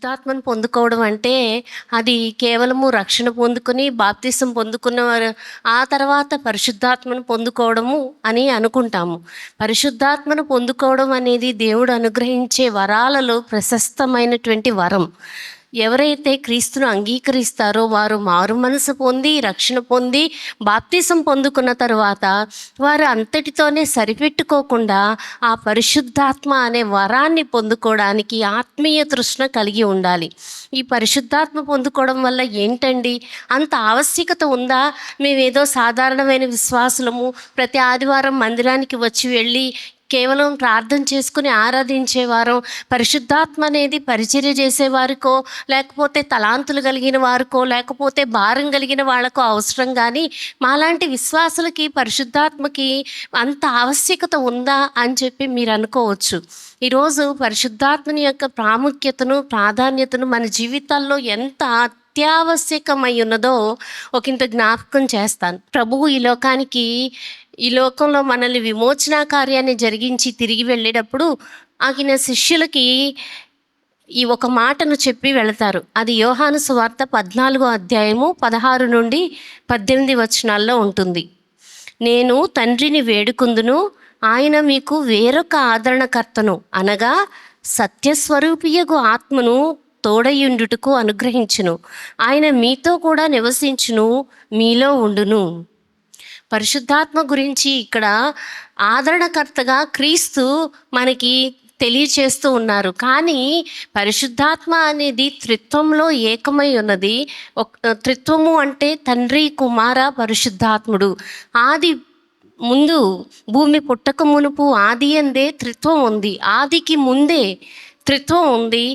పరిశుద్ధాత్మను పొందుకోవడం అంటే అది కేవలము రక్షణ పొందుకొని బాప్తిసం పొందుకున్న వారు ఆ తర్వాత పరిశుద్ధాత్మను పొందుకోవడము అని అనుకుంటాము. పరిశుద్ధాత్మను పొందుకోవడం అనేది దేవుడు అనుగ్రహించే వరాలలో ప్రశస్తమైనటువంటి వరం. ఎవరైతే క్రీస్తును అంగీకరిస్తారో వారు మారు మనసు పొంది రక్షణ పొంది బాప్తిసం పొందుకున్న తరువాత వారు అంతటితోనే సరిపెట్టుకోకుండా ఆ పరిశుద్ధాత్మ అనే వరాన్ని పొందుకోవడానికి ఆత్మీయ తృష్ణ కలిగి ఉండాలి. ఈ పరిశుద్ధాత్మ పొందుకోవడం వల్ల ఏంటండి అంత ఆవశ్యకత ఉందా? మేమేదో సాధారణమైన విశ్వాసులము, ప్రతి ఆదివారం మందిరానికి వచ్చి వెళ్ళి కేవలం ప్రార్థన చేసుకుని ఆరాధించేవారు, పరిశుద్ధాత్మ అనేది పరిచర్య చేసేవారికో లేకపోతే తలాంతులు కలిగిన వారికో లేకపోతే భారం కలిగిన వాళ్ళకో అవసరం, కానీ మాలాంటి విశ్వాసులకి పరిశుద్ధాత్మకి అంత ఆవశ్యకత ఉందా అని చెప్పి మీరు అనుకోవచ్చు. ఈరోజు పరిశుద్ధాత్మని యొక్క ప్రాముఖ్యతను ప్రాధాన్యతను మన జీవితాల్లో ఎంత అత్యావశ్యకమై ఉన్నదో ఒకంత జ్ఞాపకం చేస్తాను. ప్రభువు ఈ లోకంలో మనల్ని విమోచన కార్యాన్ని జరిగించి తిరిగి వెళ్ళేటప్పుడు ఆయన శిష్యులకి ఈ ఒక మాటను చెప్పి వెళతారు. అది యోహాను సువార్త 14వ అధ్యాయము 16 నుండి 18 వచనాల్లో ఉంటుంది. నేను తండ్రిని వేడుకుందును, ఆయన మీకు వేరొక ఆదరణకర్తను అనగా సత్యస్వరూపియగు ఆత్మను తోడయుండుటకు అనుగ్రహించును. ఆయన మీతో కూడా నివసించును, మీలో ఉండును. పరిశుద్ధాత్మ గురించి ఇక్కడ ఆదరణకర్తగా క్రీస్తు మనకి తెలియచేస్తూ ఉన్నారు. కానీ పరిశుద్ధాత్మ అనేది త్రిత్వంలో ఏకమై ఉన్నది. త్రిత్వము అంటే తండ్రి, కుమార, పరిశుద్ధాత్ముడు. ఆది ముందు భూమి పుట్టక మునుపు ఆది అందే త్రిత్వం ఉంది. ఆదికి ముందే త్రిత్వం ఉంది.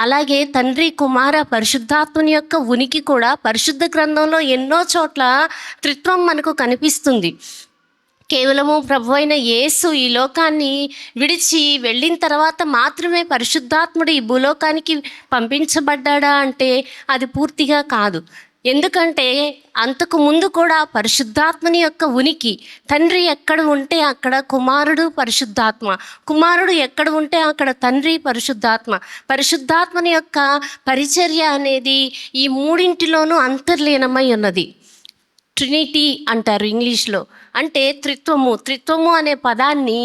అలాగే తండ్రి, కుమార, పరిశుద్ధాత్మని యొక్క ఉనికి కూడా పరిశుద్ధ గ్రంథంలో ఎన్నో చోట్ల త్రిత్వం మనకు కనిపిస్తుంది. కేవలము ప్రభువైన యేసు ఈ లోకాన్ని విడిచి వెళ్ళిన తర్వాత మాత్రమే పరిశుద్ధాత్ముడు ఈ భూలోకానికి పంపించబడ్డా అంటే అది పూర్తిగా కాదు. ఎందుకంటే అంతకు ముందు కూడా పరిశుద్ధాత్మని యొక్క ఉనికి, తండ్రి ఎక్కడ ఉంటే అక్కడ కుమారుడు పరిశుద్ధాత్మ, కుమారుడు ఎక్కడ ఉంటే అక్కడ తండ్రి పరిశుద్ధాత్మ. పరిశుద్ధాత్మని యొక్క పరిచర్య అనేది ఈ మూడింటిలోనూ అంతర్లీనమై ఉన్నది. ట్రినిటీ అంటారు ఇంగ్లీష్లో. అంటే త్రిత్వము అనే పదాన్ని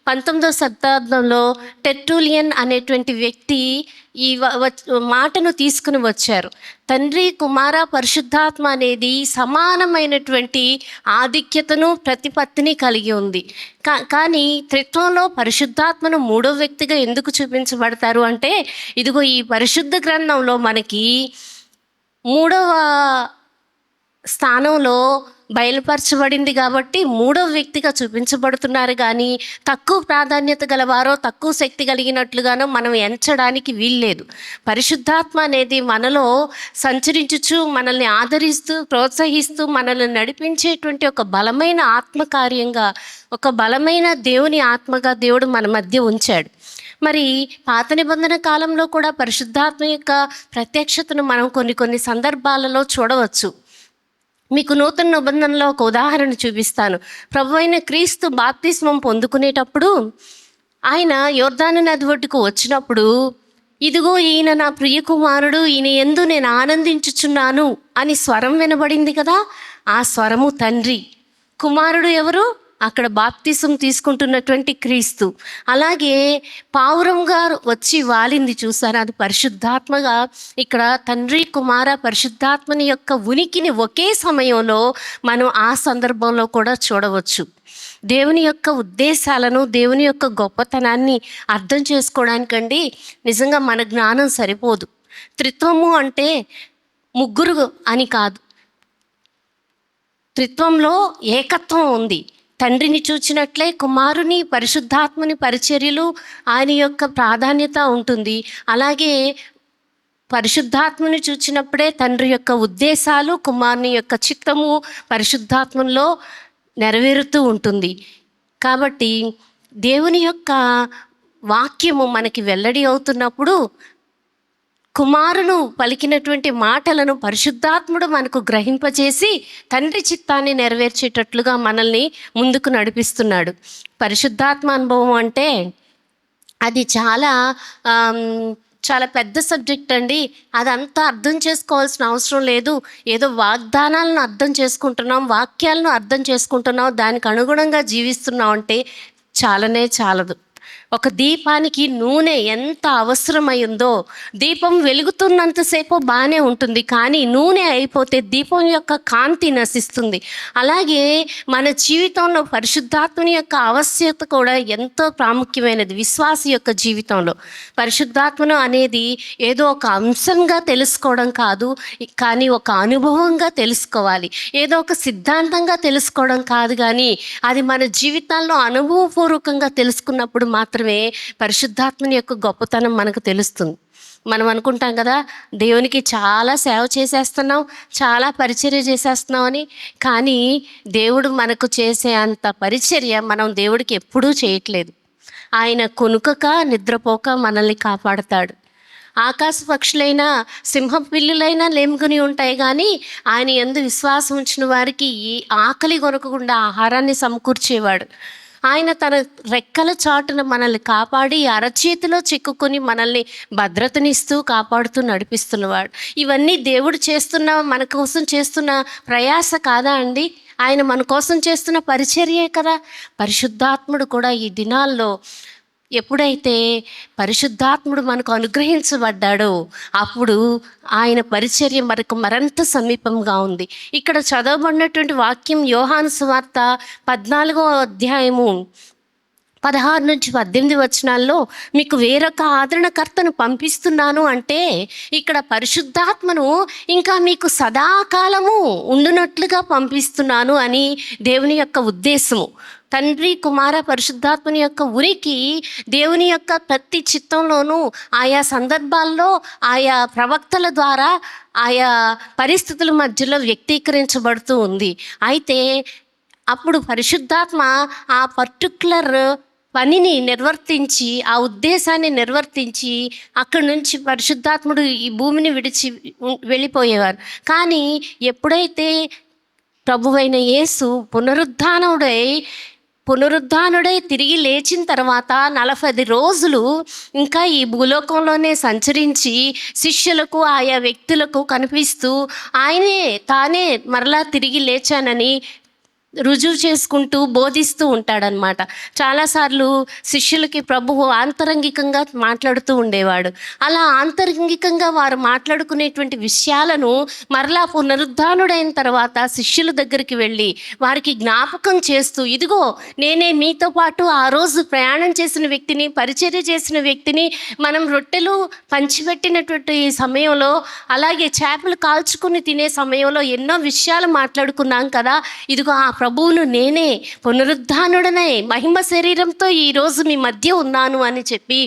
19వ శతాబ్దంలో టెర్టులియన్ అనేటువంటి వ్యక్తి ఈ మాటను తీసుకుని వచ్చారు. తండ్రి, కుమార, పరిశుద్ధాత్మ అనేది సమానమైనటువంటి ఆధిక్యతను ప్రతిపత్తిని కలిగి ఉంది. కానీ త్రిత్వంలో పరిశుద్ధాత్మను మూడో వ్యక్తిగా ఎందుకు చూపించబడతారు అంటే, ఇదిగో ఈ పరిశుద్ధ గ్రంథంలో మనకి 3వ స్థానంలో బయలుపరచబడింది కాబట్టి మూడో వ్యక్తిగా చూపించబడుతున్నారు. కానీ తక్కువ ప్రాధాన్యత గలవారో తక్కువ శక్తి కలిగినట్లుగానో మనం ఎంచడానికి వీల్లేదు. పరిశుద్ధాత్మ అనేది మనలో సంచరించుచు మనల్ని ఆదరిస్తూ ప్రోత్సహిస్తూ మనల్ని నడిపించేటువంటి ఒక బలమైన ఆత్మకార్యంగా, ఒక బలమైన దేవుని ఆత్మగా దేవుడు మన మధ్య ఉంచాడు. మరి పాత నిబంధన కాలంలో కూడా పరిశుద్ధాత్మ యొక్క ప్రత్యక్షతను మనం కొన్ని సందర్భాలలో చూడవచ్చు. మీకు నూతన నిబంధనలో ఒక ఉదాహరణ చూపిస్తాను. ప్రభువైన క్రీస్తు బాప్తిస్మం పొందుకునేటప్పుడు ఆయన యోర్దాను నది ఒడ్డుకు వచ్చినప్పుడు, ఇదిగో ఈయన నా ప్రియ కుమారుడు, ఈయన యందు నేను ఆనందించుచున్నాను అని స్వరం వినబడింది కదా. ఆ స్వరము తండ్రి. కుమారుడు ఎవరు? అక్కడ బాప్తిసం తీసుకుంటున్నటువంటి క్రీస్తు. అలాగే పావురంగా వచ్చి వాలింది చూసారు, అది పరిశుద్ధాత్మగా. ఇక్కడ తండ్రి, కుమార, పరిశుద్ధాత్మని యొక్క ఉనికిని ఒకే సమయంలో మనం ఆ సందర్భంలో కూడా చూడవచ్చు. దేవుని యొక్క ఉద్దేశాలను, దేవుని యొక్క గొప్పతనాన్ని అర్థం చేసుకోవడానికండి నిజంగా మన జ్ఞానం సరిపోదు. త్రిత్వము అంటే ముగ్గురు అని కాదు. త్రిత్వంలో ఏకత్వం ఉంది. తండ్రిని చూచినట్లే కుమారుని, పరిశుద్ధాత్మని పరిచర్యలు, ఆయన యొక్క ప్రాధాన్యత ఉంటుంది. అలాగే పరిశుద్ధాత్మని చూచినప్పుడే తండ్రి యొక్క ఉద్దేశాలు, కుమారుని యొక్క చిత్తము పరిశుద్ధాత్మలో నెరవేరుతూ ఉంటుంది. కాబట్టి దేవుని యొక్క వాక్యము మనకి వెల్లడి అవుతున్నప్పుడు కుమారును పలికినటువంటి మాటలను పరిశుద్ధాత్ముడు మనకు గ్రహింపచేసి తండ్రి చిత్తాన్ని నెరవేర్చేటట్లుగా మనల్ని ముందుకు నడిపిస్తున్నాడు. పరిశుద్ధాత్మ అనుభవం అంటే అది చాలా చాలా పెద్ద సబ్జెక్ట్ అండి. అదంతా అర్థం చేసుకోవాల్సిన అవసరం లేదు. ఏదో వాగ్దానాలను అర్థం చేసుకుంటున్నాం, వాక్యాలను అర్థం చేసుకుంటున్నాం, దానికి అనుగుణంగా జీవిస్తున్నాం అంటే చాలనే చాలదు. ఒక దీపానికి నూనె ఎంత అవసరమై ఉందో, దీపం వెలుగుతున్నంతసేపు బాగానే ఉంటుంది, కానీ నూనె అయిపోతే దీపం యొక్క కాంతి నశిస్తుంది. అలాగే మన జీవితంలో పరిశుద్ధాత్మని యొక్క ఆవశ్యకత కూడా ఎంతో ప్రాముఖ్యమైనది. విశ్వాసి యొక్క జీవితంలో పరిశుద్ధాత్మను అనేది ఏదో ఒక అంశంగా తెలుసుకోవడం కాదు, కానీ ఒక అనుభవంగా తెలుసుకోవాలి. ఏదో ఒక సిద్ధాంతంగా తెలుసుకోవడం కాదు, కానీ అది మన జీవితాల్లో అనుభవపూర్వకంగా తెలుసుకున్నప్పుడు మాత్రమే పరిశుద్ధాత్మని యొక్క గొప్పతనం మనకు తెలుస్తుంది. మనం అనుకుంటాం కదా, దేవునికి చాలా సేవ చేసేస్తున్నాం, చాలా పరిచర్య చేసేస్తున్నాం అని. కానీ దేవుడు మనకు చేసే అంత పరిచర్య మనం దేవుడికి ఎప్పుడూ చేయట్లేదు. ఆయన కొనుకక నిద్రపోక మనల్ని కాపాడతాడు. ఆకాశ పక్షులైనా సింహం పిల్లులైనా లేముకొని ఉంటాయి, కానీ ఆయన యందు విశ్వాసం ఉంచిన వారికి ఈ ఆకలి కొనకుండా ఆహారాన్ని సమకూర్చేవాడు. ఆయన తన రెక్కల చాటున మనల్ని కాపాడి అరచేతిలో చిక్కుకొని మనల్ని భద్రతనిస్తూ కాపాడుతూ నడిపిస్తున్నవాడు. ఇవన్నీ దేవుడు చేస్తున్న, మన కోసం చేస్తున్న ప్రయాస కాదా అండి? ఆయన మన కోసం చేస్తున్న పరిచర్యే కదా. పరిశుద్ధాత్ముడు కూడా ఈ దినాల్లో ఎప్పుడైతే పరిశుద్ధాత్ముడు మనకు అనుగ్రహించబడ్డాడో అప్పుడు ఆయన పరిచర్య మనకు మరింత సమీపంగా ఉంది. ఇక్కడ చదవబడినటువంటి వాక్యం యోహాను సువార్త 14వ అధ్యాయము 16 నుంచి 18 వచనాల్లో మీకు వేరొక ఆదరణకర్తను పంపిస్తున్నాను అంటే, ఇక్కడ పరిశుద్ధాత్మను ఇంకా మీకు సదాకాలము ఉండునట్లుగా పంపిస్తున్నాను అని దేవుని యొక్క ఉద్దేశము. తండ్రి, కుమార, పరిశుద్ధాత్మని యొక్క ఉనికి దేవుని యొక్క ప్రతి చిత్తంలోనూ ఆయా సందర్భాల్లో ఆయా ప్రవక్తల ద్వారా ఆయా పరిస్థితుల మధ్యలో వ్యక్తీకరించబడుతూ ఉంది. అయితే అప్పుడు పరిశుద్ధాత్మ ఆ పర్టిక్యులర్ పనిని నిర్వర్తించి, ఆ ఉద్దేశాన్ని నిర్వర్తించి అక్కడి నుంచి పరిశుద్ధాత్ముడు ఈ భూమిని విడిచి వెళ్ళిపోయేవారు. కానీ ఎప్పుడైతే ప్రభువైన యేసు పునరుద్ధానుడై తిరిగి లేచిన తర్వాత 40 రోజులు ఇంకా ఈ భూలోకంలోనే సంచరించి శిష్యులకు, ఆయా వ్యక్తులకు కనిపిస్తూ తానే మరలా తిరిగి లేచానని రుజువు చేసుకుంటూ బోధిస్తూ ఉంటాడనమాట. చాలాసార్లు శిష్యులకి ప్రభువు ఆంతరంగికంగా మాట్లాడుతూ ఉండేవాడు. అలా ఆంతరంగికంగా వారు మాట్లాడుకునేటువంటి విషయాలను మరలా పునరుద్ధానుడైన తర్వాత శిష్యుల దగ్గరికి వెళ్ళి వారికి జ్ఞాపకం చేస్తూ, ఇదిగో నేనే మీతో పాటు ఆ రోజు ప్రయాణం చేసిన వ్యక్తిని, పరిచర్య చేసిన వ్యక్తిని, మనం రొట్టెలు పంచిపెట్టినటువంటి సమయంలో, అలాగే చేపలు కాల్చుకుని తినే సమయంలో ఎన్నో విషయాలు మాట్లాడుకున్నాం కదా, ఇదిగో ఆ ప్రభువును నేనే, పునరుద్ధానుడనై మహిమ శరీరంతో ఈరోజు మీ మధ్య ఉన్నాను అని చెప్పి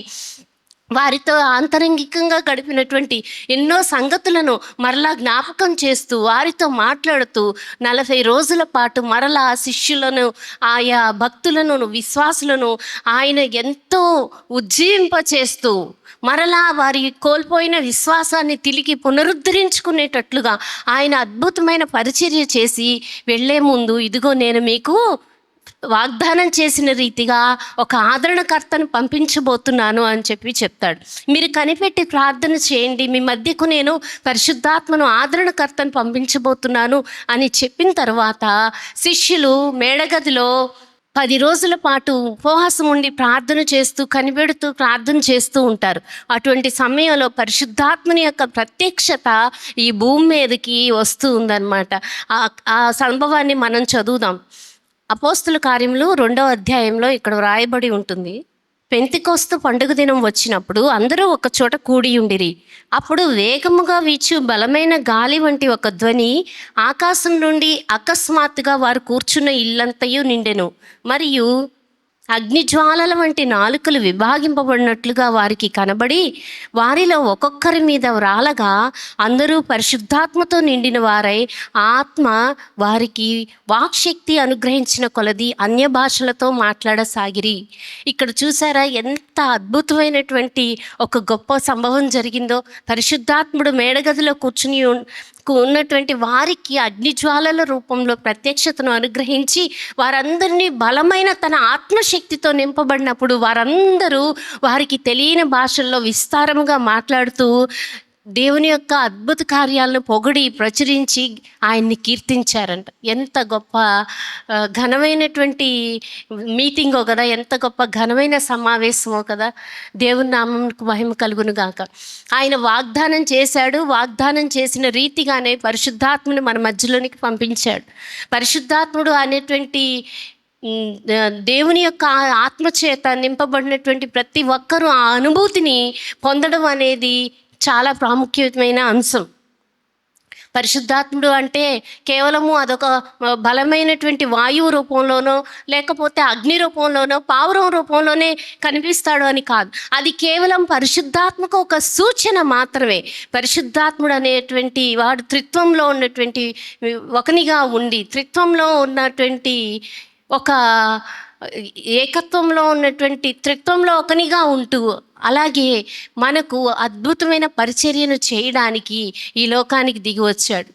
వారితో ఆంతరంగికంగా గడిపినటువంటి ఎన్నో సంగతులను మరలా జ్ఞాపకం చేస్తూ వారితో మాట్లాడుతూ 40 రోజుల పాటు మరలా శిష్యులను, ఆయా భక్తులను, విశ్వాసులను ఆయన ఎంతో ఉజ్జీవింపచేస్తూ మరలా వారి కోల్పోయిన విశ్వాసాన్ని తిరిగి పునరుద్ధరించుకునేటట్లుగా ఆయన అద్భుతమైన పరిచర్య చేసి వెళ్ళే ముందు, ఇదిగో నేను మీకు వాగ్దానం చేసిన రీతిగా ఒక ఆదరణకర్తను పంపించబోతున్నాను అని చెప్పి చెప్తాడు. మీరు కనిపెట్టి ప్రార్థన చేయండి, మీ మధ్యకు నేను పరిశుద్ధాత్మను, ఆదరణకర్తను పంపించబోతున్నాను అని చెప్పిన తర్వాత శిష్యులు మేడగదిలో 10 రోజుల పాటు ఉపవాసం ఉండి ప్రార్థన చేస్తూ, కనిపెడుతూ ప్రార్థన చేస్తూ ఉంటారు. అటువంటి సమయంలో పరిశుద్ధాత్మని యొక్క ప్రత్యక్షత ఈ భూమి మీదకి వస్తూ ఉందన్నమాట. ఆ సంభవాన్ని మనం చదువుదాం. అపోస్తుల కార్యములు 2వ అధ్యాయంలో ఇక్కడ వ్రాయబడి ఉంటుంది. పెంతెకొస్తు పండుగ దినం వచ్చినప్పుడు అందరూ ఒక చోట కూడి ఉండిరి. అప్పుడు వేగముగా వీచు బలమైన గాలి వంటి ఒక ధ్వని ఆకాశం నుండి అకస్మాత్తుగా వారు కూర్చున్న ఇల్లంతయు నిండెను. మరియు అగ్నిజ్వాలల వంటి నాలుకలు విభాగింపబడినట్లుగా వారికి కనబడి వారిలో ఒక్కొక్కరి మీద వ్రాలగా అందరూ పరిశుద్ధాత్మతో నిండిన వారై ఆత్మ వారికి వాక్శక్తి అనుగ్రహించిన కొలది అన్య భాషలతో మాట్లాడసాగిరి. ఇక్కడ చూసారా ఎంత అద్భుతమైనటువంటి ఒక గొప్ప సంభవం జరిగిందో. పరిశుద్ధాత్ముడు మేడగదిలో కూర్చుని ఉన్నటువంటి వారికి అగ్నిజ్వాలల రూపంలో ప్రత్యక్షతను అనుగ్రహించి వారందరినీ బలమైన తన ఆత్మశక్తి ఆత్మశక్తితో నింపబడినప్పుడు వారందరూ వారికి తెలియని భాషల్లో విస్తారముగా మాట్లాడుతూ దేవుని యొక్క అద్భుత కార్యాలను పొగిడి ప్రచురించి ఆయన్ని కీర్తించారంట. ఎంత గొప్ప ఘనమైనటువంటి మీటింగో కదా, ఎంత గొప్ప ఘనమైన సమావేశమో కదా. దేవుని నామమునకు మహిమ కలుగును గాక. ఆయన వాగ్దానం చేశాడు, వాగ్దానం చేసిన రీతిగానే పరిశుద్ధాత్మను మన మధ్యలోనికి పంపించాడు. పరిశుద్ధాత్ముడు అనేటువంటి దేవుని యొక్క ఆత్మచేత నింపబడినటువంటి ప్రతి ఒక్కరూ ఆ అనుభూతిని పొందడం అనేది చాలా ప్రాముఖ్యమైన అంశం. పరిశుద్ధాత్ముడు అంటే కేవలము అదొక బలమైనటువంటి వాయువు రూపంలోనో లేకపోతే అగ్ని రూపంలోనో పావురం రూపంలోనే కనిపిస్తాడు అని కాదు. అది కేవలం పరిశుద్ధాత్మకు ఒక సూచన మాత్రమే. పరిశుద్ధాత్ముడు అనేటువంటి వాడు త్రిత్వంలో ఉన్నటువంటి ఒకనిగా ఉండి, త్రిత్వంలో ఉన్నటువంటి ఒక ఏకత్వంలో ఉన్నటువంటి త్రిత్వంలో ఒకనిగా ఉంటూ, అలాగే మనకు అద్భుతమైన పరిచర్యను చేయడానికి ఈ లోకానికి దిగి వచ్చాడు.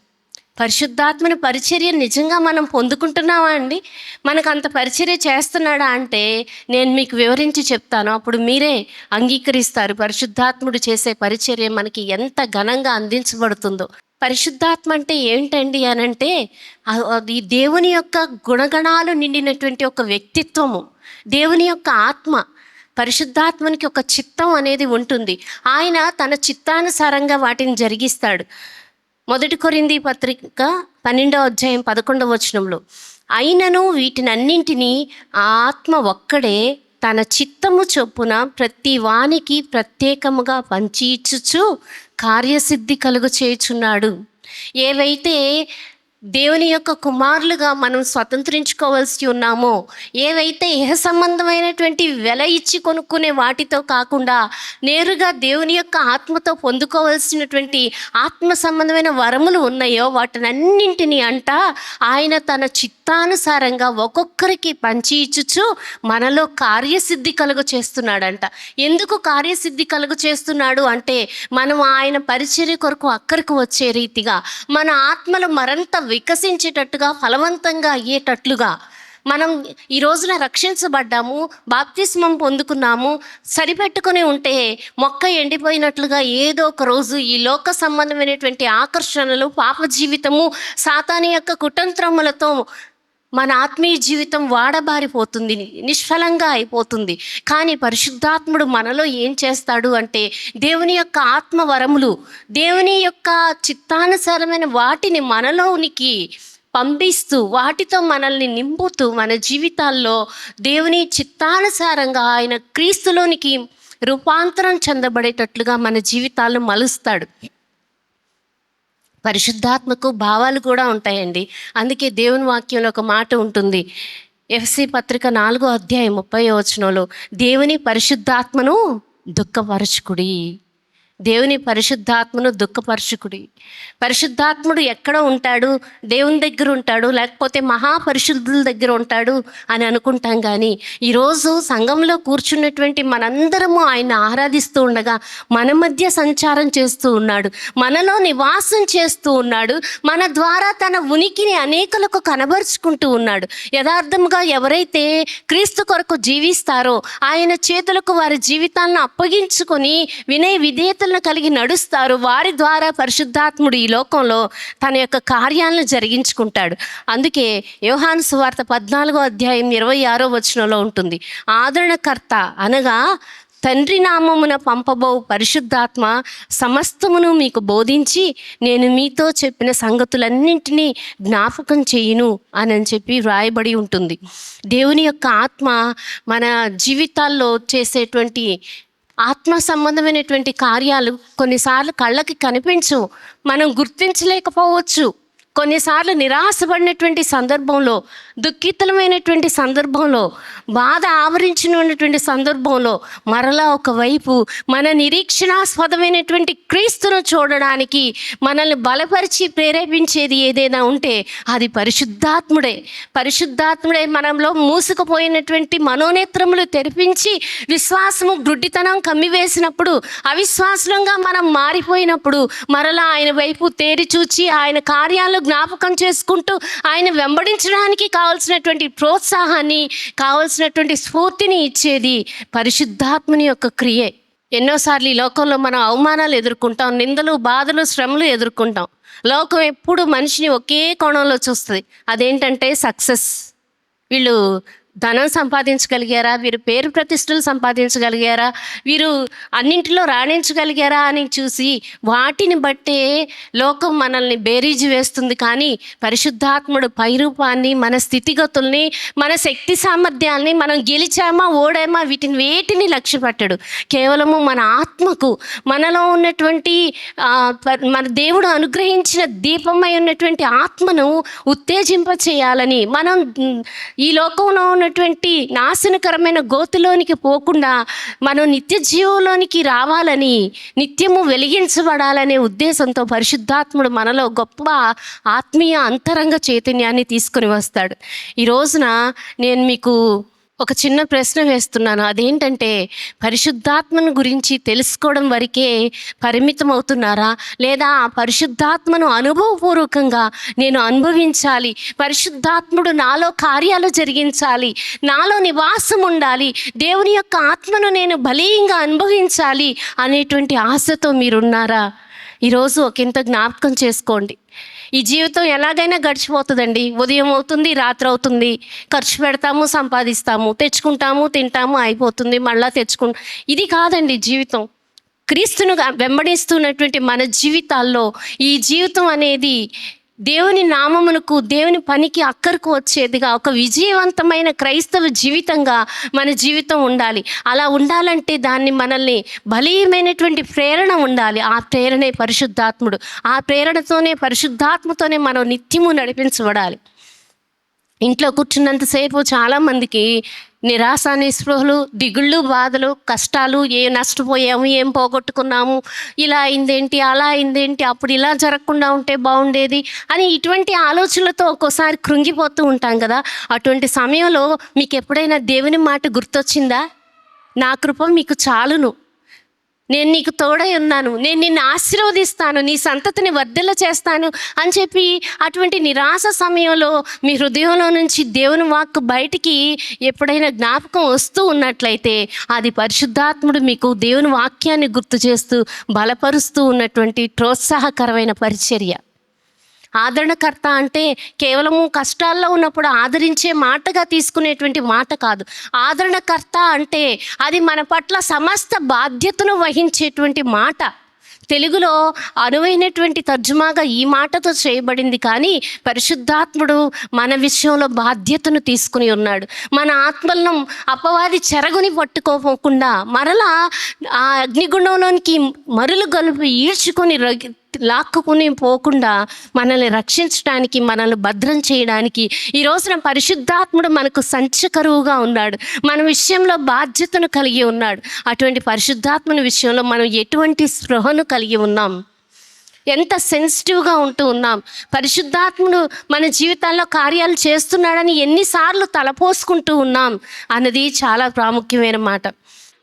పరిశుద్ధాత్మని పరిచర్య నిజంగా మనం పొందుకుంటున్నామా అండి? మనకు అంత పరిచర్య చేస్తున్నాడా అంటే నేను మీకు వివరించి చెప్తాను, అప్పుడు మీరే అంగీకరిస్తారు పరిశుద్ధాత్ముడు చేసే పరిచర్య మనకి ఎంత ఘనంగా అందించబడుతుందో. పరిశుద్ధాత్మ అంటే ఏంటండి అనంటే అది దేవుని యొక్క గుణగణాలు నిండినటువంటి ఒక వ్యక్తిత్వము, దేవుని యొక్క ఆత్మ. పరిశుద్ధాత్మనికి ఒక చిత్తం అనేది ఉంటుంది. ఆయన తన చిత్తానుసారంగా వాటిని జరిగిస్తాడు. 1 కొరింథీ పత్రిక 12వ అధ్యాయం 11వ వచనంలో, అయినను వీటినన్నింటినీ ఆత్మ ఒక్కడే తన చిత్తము చొప్పున ప్రతి వానికి ప్రత్యేకముగా పంచి ఇచ్చుచు కార్యసిద్ధి కలుగు చేయుచున్నాడు. ఏవైతే దేవుని యొక్క కుమారులుగా మనం స్వతంత్రించుకోవాల్సి ఉన్నామో, ఏవైతే ఇహ సంబంధమైనటువంటి వెల ఇచ్చి కొనుక్కునే వాటితో కాకుండా నేరుగా దేవుని యొక్క ఆత్మతో పొందుకోవాల్సినటువంటి ఆత్మ సంబంధమైన వరములు ఉన్నాయో వాటినన్నింటినీ ఆయన తన చిత్తానుసారంగా ఒక్కొక్కరికి పంచి ఇచ్చుచు మనలో కార్యసిద్ధి కలుగు చేస్తున్నాడంట. ఎందుకు కార్యసిద్ధి కలుగు చేస్తున్నాడు అంటే మనం ఆయన పరిచర్య కొరకు అక్కడికి వచ్చే రీతిగా, మన ఆత్మలు మరంత వికసించేటట్టుగా, ఫలవంతంగా అయ్యేటట్లుగా. మనం ఈ రోజున రక్షించబడ్డాము, బాప్తిస్మం పొందుకున్నాము, సరిపెట్టుకుని ఉంటే మొక్క ఎండిపోయినట్లుగా ఏదో ఒక రోజు ఈ లోక సంబంధమైనటువంటి ఆకర్షణలు, పాప జీవితము, సాతాను యొక్క కుతంత్రములతో మన ఆత్మీయ జీవితం వాడబారిపోతుంది, నిష్ఫలంగా అయిపోతుంది. కానీ పరిశుద్ధాత్ముడు మనలో ఏం చేస్తాడు అంటే దేవుని యొక్క ఆత్మ వరములు, దేవుని యొక్క చిత్తానుసారమైన వాటిని మనలోనికి పంపిస్తూ, వాటితో మనల్ని నింపుతూ, మన జీవితాల్లో దేవుని చిత్తానుసారంగా ఆయన క్రీస్తులోనికి రూపాంతరం చెందబడేటట్లుగా మన జీవితాలను మలుస్తాడు. పరిశుద్ధాత్మకు భావాలు కూడా ఉంటాయండి. అందుకే దేవుని వాక్యంలో ఒక మాట ఉంటుంది, ఎఫ్ఎస్సీ పత్రిక 4వ అధ్యాయం 30వ వచనంలో, దేవుని పరిశుద్ధాత్మను దుఃఖపరచుకుడి. దేవుని పరిశుద్ధాత్మను దుఃఖపరచుకుడి. పరిశుద్ధాత్ముడు ఎక్కడ ఉంటాడు? దేవుని దగ్గర ఉంటాడు, లేకపోతే మహాపరిశుద్ధుల దగ్గర ఉంటాడు అని అనుకుంటాం. కానీ ఈరోజు సంఘంలో కూర్చున్నటువంటి మనందరము ఆయన ఆరాధిస్తూ ఉండగా మన మధ్య సంచారం చేస్తూ ఉన్నాడు, మనలో నివాసం చేస్తూ ఉన్నాడు, మన ద్వారా తన ఉనికిని అనేకులకు కనబరుచుకుంటూ ఉన్నాడు. యథార్థంగా ఎవరైతే క్రీస్తు కొరకు జీవిస్తారో, ఆయన చేతులకు వారి జీవితాలను అప్పగించుకొని వినయ విధేయతలు కలిగి నడుస్తారు, వారి ద్వారా పరిశుద్ధాత్ముడు ఈ లోకంలో తన యొక్క కార్యాలను జరిగించుకుంటాడు. అందుకే యోహాను సువార్త 14వ అధ్యాయం 26వ వచనంలో ఉంటుంది, ఆదరణకర్త అనగా తండ్రి నామమున పంపబో పరిశుద్ధాత్మ సమస్తమును మీకు బోధించి నేను మీతో చెప్పిన సంగతులన్నింటినీ జ్ఞాపకం చేయును అని చెప్పి వ్రాయబడి ఉంటుంది. దేవుని యొక్క ఆత్మ మన జీవితాల్లో చేసేటువంటి ఆత్మ సంబంధమైనటువంటి కార్యాలు కొన్నిసార్లు కళ్ళకి కనిపించవు, మనం గుర్తించలేకపోవచ్చు. కొన్నిసార్లు నిరాశపడినటువంటి సందర్భంలో, దుఃఖితులమైనటువంటి సందర్భంలో, బాధ ఆవరించిన ఉన్నటువంటి సందర్భంలో మరలా ఒకవైపు మన నిరీక్షణాస్పదమైనటువంటి క్రీస్తును చూడడానికి మనల్ని బలపరిచి ప్రేరేపించేది ఏదైనా ఉంటే అది పరిశుద్ధాత్ముడే. పరిశుద్ధాత్ముడే మనలో మూసుకుపోయినటువంటి మనోనేత్రములు తెరిపించి విశ్వాసము గుడ్డితనం కమ్మివేసినప్పుడు, అవిశ్వాసంగా మనం మారిపోయినప్పుడు మరలా ఆయన వైపు తేరి చూచి ఆయన కార్యాలు జ్ఞాపకం చేసుకుంటూ ఆయన వెంబడించడానికి కావాల్సినటువంటి ప్రోత్సాహాన్ని, కావాల్సినటువంటి స్ఫూర్తిని ఇచ్చేది పరిశుద్ధాత్మని యొక్క క్రియే. ఎన్నోసార్లు ఈ లోకంలో మనం అవమానాలు ఎదుర్కొంటాం, నిందలు, బాధలు, శ్రమలు ఎదుర్కొంటాం. లోకం ఎప్పుడు మనిషిని ఒకే కోణంలో చూస్తుంది. అదేంటంటే సక్సెస్. వీళ్ళు ధనం సంపాదించగలిగారా, వీరు పేరు ప్రతిష్టలు సంపాదించగలిగారా, వీరు అన్నింటిలో రాణించగలిగారా అని చూసి వాటిని బట్టే లోకం మనల్ని బేరీజు వేస్తుంది. కానీ పరిశుద్ధాత్ముడు పైరూపాన్ని, మన స్థితిగతుల్ని, మన శక్తి సామర్థ్యాల్ని, మనం గెలిచామా ఓడామా వీటిని వేటిని లక్ష్య పెట్టడు. కేవలము మన ఆత్మకు, మనలో ఉన్నటువంటి మన దేవుడు అనుగ్రహించిన దీపమై ఉన్నటువంటి ఆత్మను ఉత్తేజింప చేయాలని, మనం ఈ లోకంలో ఉన్నటువంటి నాశనకరమైన గోతిలోనికి పోకుండా మనం నిత్య జీవంలోనికి రావాలని, నిత్యము వెలిగించబడాలనే ఉద్దేశంతో పరిశుద్ధాత్ముడు మనలో గొప్ప ఆత్మీయ అంతరంగ చైతన్యాన్ని తీసుకొని వస్తాడు. ఈ రోజున నేను మీకు ఒక చిన్న ప్రశ్న వేస్తున్నాను. అదేంటంటే, పరిశుద్ధాత్మను గురించి తెలుసుకోవడం వరకే పరిమితం అవుతున్నారా, లేదా ఆ పరిశుద్ధాత్మను అనుభవపూర్వకంగా నేను అనుభవించాలి, పరిశుద్ధాత్ముడు నాలో కార్యాలు జరిగించాలి, నాలో నివాసం ఉండాలి, దేవుని యొక్క ఆత్మను నేను బలీయంగా అనుభవించాలి అనేటువంటి ఆశతో మీరున్నారా? ఈరోజు ఒకంత జ్ఞాపకం చేసుకోండి. ఈ జీవితం ఎలాగైనా గడిచిపోతుందండి. ఉదయం అవుతుంది, రాత్రి అవుతుంది, ఖర్చు పెడతాము, సంపాదిస్తాము, తెచ్చుకుంటాము, తింటాము, అయిపోతుంది, మళ్ళా ఇది కాదండి జీవితం. క్రీస్తును వెంబడిస్తున్నటువంటి మన జీవితాల్లో ఈ జీవితం అనేది దేవుని నామమునకు, దేవుని పనికి అక్కరకు వచ్చేదిగా ఒక విజయవంతమైన క్రైస్తవ జీవితంగా మన జీవితం ఉండాలి. అలా ఉండాలంటే దాన్ని మనల్ని బలీయమైనటువంటి ప్రేరణ ఉండాలి. ఆ ప్రేరణే పరిశుద్ధాత్ముడు. ఆ ప్రేరణతోనే, పరిశుద్ధాత్మతోనే మనం నిత్యము నడిపించబడాలి. ఇంట్లో కూర్చున్నంతసేపు చాలామందికి నిరాశ, నిస్పృహలు, దిగుళ్ళు, బాధలు, కష్టాలు, నష్టపోయాము, ఏం పోగొట్టుకున్నాము, ఇలా అయిందేంటి, అలా అయిందేంటి, అప్పుడు ఇలా జరగకుండా ఉంటే బాగుండేది అని ఇటువంటి ఆలోచనలతో ఒక్కోసారి కృంగిపోతూ ఉంటాం కదా. అటువంటి సమయంలో మీకు ఎప్పుడైనా దేవుని మాట గుర్తొచ్చిందా? నా కృప మీకు చాలును, నేను నీకు తోడై ఉన్నాను, నేను నిన్ను ఆశీర్వదిస్తాను, నీ సంతతిని వర్ధిల్ల చేస్తాను అని చెప్పి అటువంటి నిరాశ సమయంలో మీ హృదయంలో నుంచి దేవుని వాక్కు బయటికి ఎప్పుడైనా జ్ఞాపకం వస్తూ ఉన్నట్లయితే అది పరిశుద్ధాత్ముడు మీకు దేవుని వాక్యాన్ని గుర్తు చేస్తూ బలపరుస్తూ ఉన్నటువంటి ప్రోత్సాహకరమైన పరిచర్య. ఆదరణకర్త అంటే కేవలము కష్టాల్లో ఉన్నప్పుడు ఆదరించే మాటగా తీసుకునేటువంటి మాట కాదు. ఆదరణకర్త అంటే అది మన పట్ల సమస్త బాధ్యతను వహించేటువంటి మాట. తెలుగులో అనువైనటువంటి తర్జుమాగా ఈ మాటతో చేయబడింది. కానీ పరిశుద్ధాత్ముడు మన విషయంలో బాధ్యతను తీసుకుని ఉన్నాడు. మన ఆత్మలను అపవాది చెరగుని పట్టుకోకుండా మరలా ఆ అగ్నిగుండంలోనికి మరులు గలుపు ఈడ్చుకొని లాక్కుని పోకుండా మనల్ని రక్షించడానికి, మనల్ని భద్రం చేయడానికి ఈ రోజున పరిశుద్ధాత్ముడు మనకు సంచకరువుగా ఉన్నాడు. మన విషయంలో బాధ్యతను కలిగి ఉన్నాడు. అటువంటి పరిశుద్ధాత్మని విషయంలో మనం ఎటువంటి స్పృహను కలిగి ఉన్నాం, ఎంత సెన్సిటివ్గా ఉంటూ ఉన్నాం, పరిశుద్ధాత్ముడు మన జీవితాల్లో కార్యాలు చేస్తున్నాడని ఎన్నిసార్లు తలపోసుకుంటూ ఉన్నాం అన్నది చాలా ప్రాముఖ్యమైన మాట.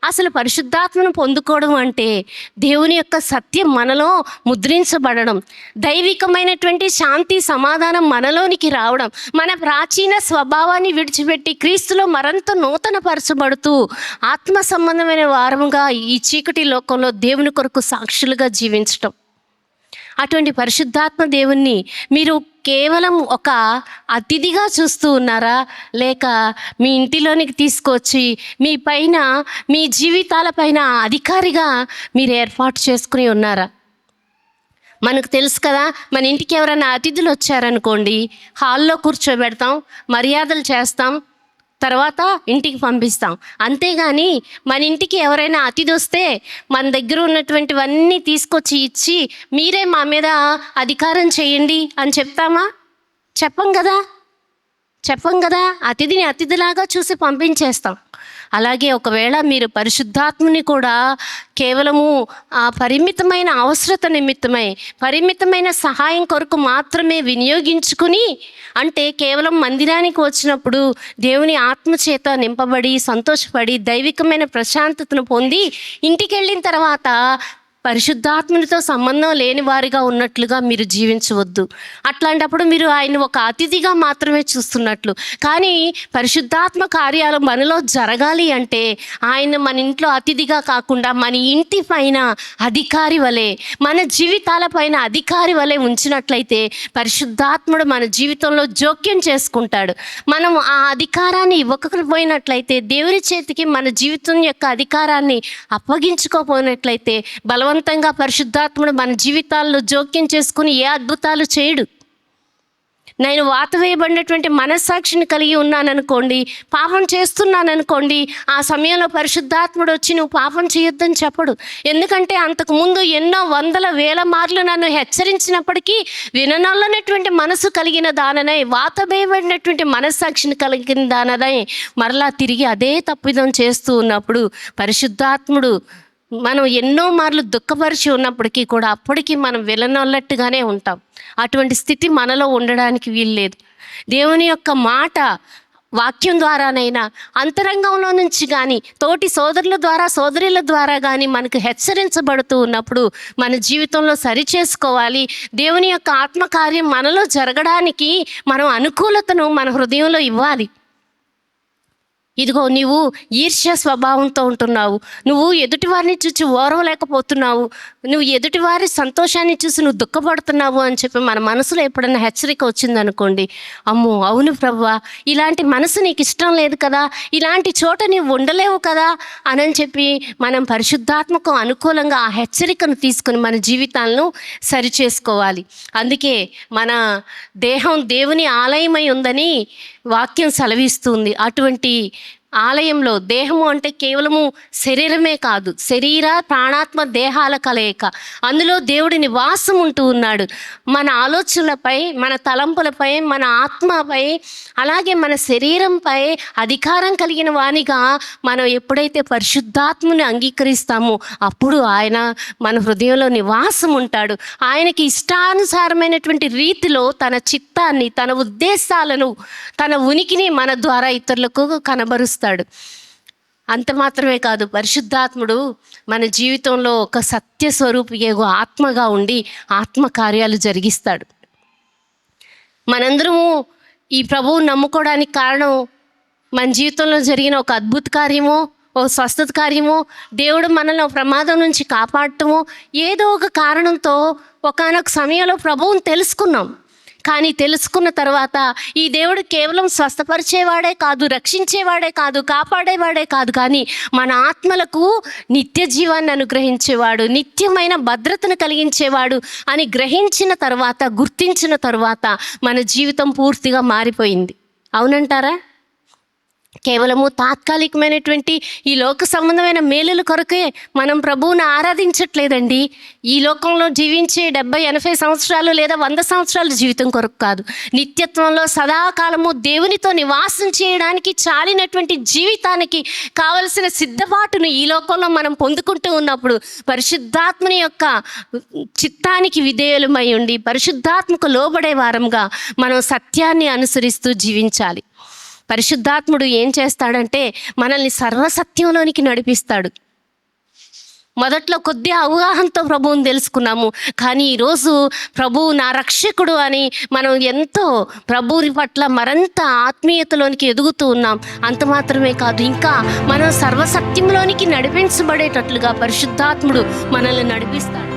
అసలు పరిశుద్ధాత్మను పొందుకోవడం అంటే దేవుని యొక్క సత్యం మనలో ముద్రించబడడం, దైవికమైనటువంటి శాంతి సమాధానం మనలోనికి రావడం, మన ప్రాచీన స్వభావాన్ని విడిచిపెట్టి క్రీస్తులో మరింత నూతనపరచబడుతూ ఆత్మ సంబంధమైన వారముగా ఈ చీకటి లోకంలో దేవుని కొరకు సాక్షులుగా జీవించటం. అటువంటి పరిశుద్ధాత్మ దేవుణ్ణి మీరు కేవలం ఒక అతిథిగా చూస్తూ ఉన్నారా, లేక మీ ఇంటిలోనికి తీసుకొచ్చి మీ పైన, మీ జీవితాలపైన అధికారిగా మీరు ఏర్పాటు చేసుకుని ఉన్నారా? మనకు తెలుసు కదా, మన ఇంటికి ఎవరైనా అతిథులు వచ్చారనుకోండి, హాల్లో కూర్చోబెడతాం, మర్యాదలు చేస్తాం, తర్వాత ఇంటికి పంపిస్తాం. అంతేగాని మన ఇంటికి ఎవరైనా అతిథి వస్తే మన దగ్గర ఉన్నటువంటివన్నీ తీసుకొచ్చి ఇచ్చి మీరే మా మీద అధికారం చేయండి అని చెప్తామా? చెప్పం కదా. అతిథిని అతిథిలాగా చూసి పంపించేస్తాం. అలాగే ఒకవేళ మీరు పరిశుద్ధాత్మని కూడా కేవలము ఆ పరిమితమైన అవసరత నిమిత్తమై, పరిమితమైన సహాయం కొరకు మాత్రమే వినియోగించుకుని, అంటే కేవలం మందిరానికి వచ్చినప్పుడు దేవుని ఆత్మచేత నింపబడి సంతోషపడి దైవికమైన ప్రశాంతతను పొంది ఇంటికి వెళ్ళిన తర్వాత పరిశుద్ధాత్మనితో సంబంధం లేని వారిగా ఉన్నట్లుగా మీరు జీవించవద్దు. అట్లాంటప్పుడు మీరు ఆయన ఒక అతిథిగా మాత్రమే చూస్తున్నట్లు. కానీ పరిశుద్ధాత్మ కార్యాలు మనలో జరగాలి అంటే ఆయన మన ఇంట్లో అతిథిగా కాకుండా మన ఇంటి పైన అధికారి వలె, మన జీవితాల పైన అధికారి వలె ఉంచినట్లయితే పరిశుద్ధాత్ముడు మన జీవితంలో జోక్యం చేసుకుంటాడు. మనం ఆ అధికారాన్ని ఇవ్వకపోయినట్లయితే, దేవుని చేతికి మన జీవితం యొక్క అధికారాన్ని అప్పగించుకోపోయినట్లయితే బలవంతంగా పరిశుద్ధాత్ముడు మన జీవితాల్లో జోక్యం చేసుకుని ఏ అద్భుతాలు చేయడు. నేను వాత వేయబడినటువంటి మనస్సాక్షిని కలిగి ఉన్నాననుకోండి, పాపం చేస్తున్నాననుకోండి, ఆ సమయంలో పరిశుద్ధాత్ముడు వచ్చి నువ్వు పాపం చేయొద్దని చెప్పడు. ఎందుకంటే అంతకుముందు ఎన్నో వందల వేల మార్లు నన్ను హెచ్చరించినప్పటికీ విననొల్లనటువంటి మనసు కలిగిన దాననై, వాత వేయబడినటువంటి మనస్సాక్షిని కలిగిన దాననై మరలా తిరిగి అదే తప్పిదం చేస్తూ ఉన్నప్పుడు పరిశుద్ధాత్ముడు మనం ఎన్నో మార్లు దుఃఖపరిచి ఉన్నప్పటికీ కూడా అప్పటికి మనం విననొల్లట్టుగానే ఉంటాం. అటువంటి స్థితి మనలో ఉండడానికి వీల్లేదు. దేవుని యొక్క మాట వాక్యం ద్వారానైనా, అంతరంగంలో నుంచి కానీ, తోటి సోదరుల ద్వారా సోదరుల ద్వారా కానీ మనకు హెచ్చరించబడుతూ ఉన్నప్పుడు మన జీవితంలో సరిచేసుకోవాలి. దేవుని యొక్క ఆత్మకార్యం మనలో జరగడానికి మనం అనుకూలతను మన హృదయంలో ఇవ్వాలి. ఇదిగో నీవు ఈర్ష్య స్వభావంతో ఉంటున్నావు, నువ్వు ఎదుటివారిని చూసి ఓర్వలేకపోతున్నావు, నువ్వు ఎదుటివారి సంతోషాన్ని చూసి నువ్వు దుఃఖపడుతున్నావు అని చెప్పి మన మనసులో ఎప్పుడైనా హెచ్చరిక వచ్చిందనుకోండి, అమ్మో అవును ప్రభువా, ఇలాంటి మనసు నీకు ఇష్టం లేదు కదా, ఇలాంటి చోట నీవు ఉండలేవు కదా అని చెప్పి మనం పరిశుద్ధాత్మకు అనుకూలంగా ఆ హెచ్చరికను తీసుకుని మన జీవితాలను సరిచేసుకోవాలి. అందుకే మన దేహం దేవుని ఆలయమై ఉందని వాక్యం సెలవిస్తుంది. అటువంటి ఆలయంలో దేహము అంటే కేవలము శరీరమే కాదు, శరీర ప్రాణాత్మ దేహాల కలయిక. అందులో దేవుడి నివాసం ఉంటూ ఉన్నాడు. మన ఆలోచనలపై, మన తలంపులపై, మన ఆత్మపై, అలాగే మన శరీరంపై అధికారం కలిగిన వానిగా మనం ఎప్పుడైతే పరిశుద్ధాత్మని అంగీకరిస్తామో అప్పుడు ఆయన మన హృదయంలో నివాసం ఉంటాడు. ఆయనకి ఇష్టానుసారమైనటువంటి రీతిలో తన చిత్తాన్ని, తన ఉద్దేశాలను, తన ఉనికిని మన ద్వారా ఇతరులకు కనబరుస్తాడు. అంత మాత్రమే కాదు, పరిశుద్ధాత్ముడు మన జీవితంలో ఒక సత్య స్వరూపియగు ఆత్మగా ఉండి ఆత్మ కార్యాలు జరిగిస్తాడు. మనందరము ఈ ప్రభువు నమ్ముకోవడానికి కారణం మన జీవితంలో జరిగిన ఒక అద్భుత కార్యమో, ఓ స్వస్థత కార్యమో, దేవుడు మనల్ని ప్రమాదం నుంచి కాపాడటమో, ఏదో ఒక కారణంతో ఒకానొక సమయంలో ప్రభువుని తెలుసుకున్నాం. కానీ తెలుసుకున్న తర్వాత ఈ దేవుడు కేవలం స్వస్థపరిచేవాడే కాదు, రక్షించేవాడే కాదు, కాపాడేవాడే కాదు, కానీ మన ఆత్మలకు నిత్య జీవాన్ని అనుగ్రహించేవాడు, నిత్యమైన భద్రతను కలిగించేవాడు అని గ్రహించిన తర్వాత, గుర్తించిన తర్వాత మన జీవితం పూర్తిగా మారిపోయింది. అవునంటారా? కేవలము తాత్కాలికమైనటువంటి ఈ లోక సంబంధమైన మేలుల కొరకే మనం ప్రభువుని ఆరాధించట్లేదండి. ఈ లోకంలో జీవించే 70-80 సంవత్సరాలు లేదా 100 సంవత్సరాల జీవితం కొరకు కాదు, నిత్యత్వంలో సదాకాలము దేవునితో నివాసం చేయడానికి చాలినటువంటి జీవితానికి కావలసిన సిద్ధపాటును ఈ లోకంలో మనం పొందుకుంటూ ఉన్నప్పుడు పరిశుద్ధాత్మని యొక్క చిత్తానికి విధేయులమై ఉండి పరిశుద్ధాత్మకు లోబడే వారంగా మనం సత్యాన్ని అనుసరిస్తూ జీవించాలి. పరిశుద్ధాత్ముడు ఏం చేస్తాడంటే మనల్ని సర్వసత్యంలోనికి నడిపిస్తాడు. మొదట్లో కొద్ది అవగాహనతో ప్రభువుని తెలుసుకున్నాము, కానీ ఈరోజు ప్రభువు నా రక్షకుడు అని మనం ఎంతో ప్రభువుని పట్ల మరింత ఆత్మీయతలోనికి ఎదుగుతూ ఉన్నాం. అంత మాత్రమే కాదు, ఇంకా మనం సర్వసత్యంలోనికి నడిపించబడేటట్లుగా పరిశుద్ధాత్ముడు మనల్ని నడిపిస్తాడు.